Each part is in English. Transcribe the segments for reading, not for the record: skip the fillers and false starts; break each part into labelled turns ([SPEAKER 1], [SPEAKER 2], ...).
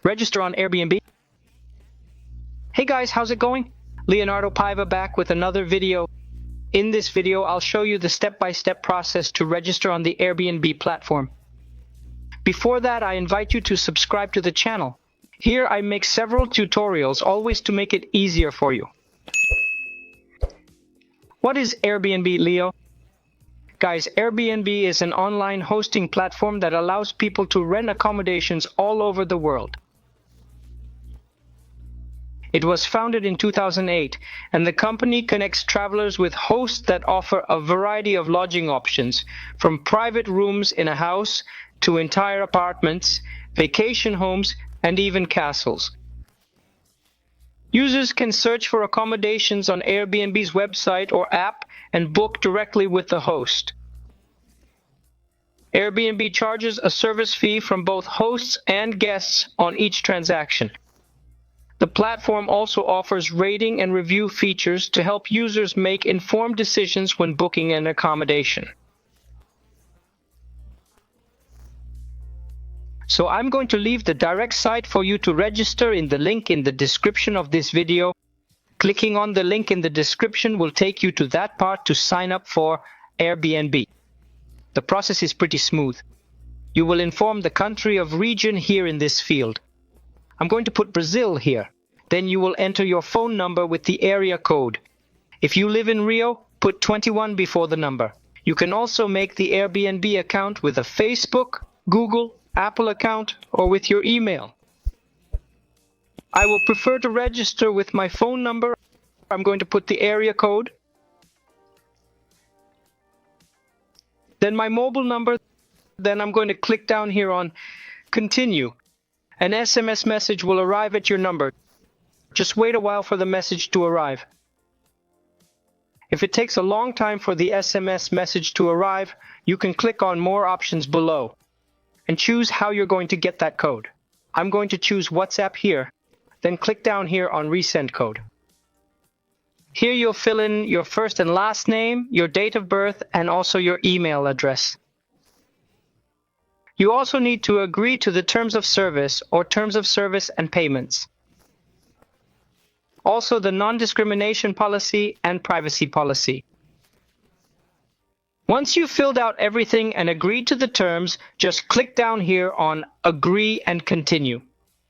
[SPEAKER 1] Register on Airbnb. Hey guys, how's it going? Leonardo Paiva back with another video. In this video, I'll show you the step-by-step process to register on the Airbnb platform. Before that, I invite you to subscribe to the channel. Here I make several tutorials, always to make it easier for you. What is Airbnb, Leo? Guys, Airbnb is an online hosting platform that allows people to rent accommodations all over the world. It was founded in 2008, and the company connects travelers with hosts that offer a variety of lodging options, from private rooms in a house to entire apartments, vacation homes, and even castles. Users can search for accommodations on Airbnb's website or app and book directly with the host. Airbnb charges a service fee from both hosts and guests on each transaction. The platform also offers rating and review features to help users make informed decisions when booking an accommodation. So I'm going to leave the direct site for you to register in the link in the description of this video. Clicking on the link in the description will take you to that part to sign up for Airbnb. The process is pretty smooth. You will inform the country of region here in this field. I'm going to put Brazil here. Then you will enter your phone number with the area code. If you live in Rio, put 21 before the number. You can also make the Airbnb account with a Facebook, Google, Apple account, or with your email. I will prefer to register with my phone number. I'm going to put the area code. Then my mobile number. Then I'm going to click down here on Continue. An SMS message will arrive at your number. Just wait a while for the message to arrive. If it takes a long time for the SMS message to arrive, you can click on More options below and choose how you're going to get that code. I'm going to choose WhatsApp here, then click down here on Resend Code. Here you'll fill in your first and last name, your date of birth, and also your email address. You also need to agree to the terms of service or terms of service and payments. Also the non-discrimination policy and privacy policy. Once you've filled out everything and agreed to the terms, just click down here on Agree and Continue.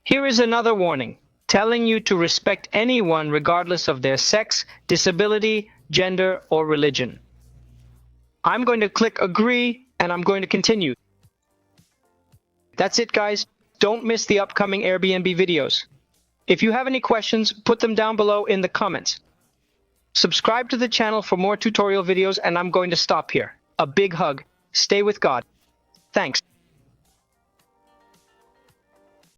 [SPEAKER 1] Here is another warning, telling you to respect anyone regardless of their sex, disability, gender, or religion. I'm going to click Agree and I'm going to continue. That's it, guys. Don't miss the upcoming Airbnb videos. If you have any questions, put them down below in the comments. Subscribe to the channel for more tutorial videos, and I'm going to stop here. A big hug. Stay with God. Thanks.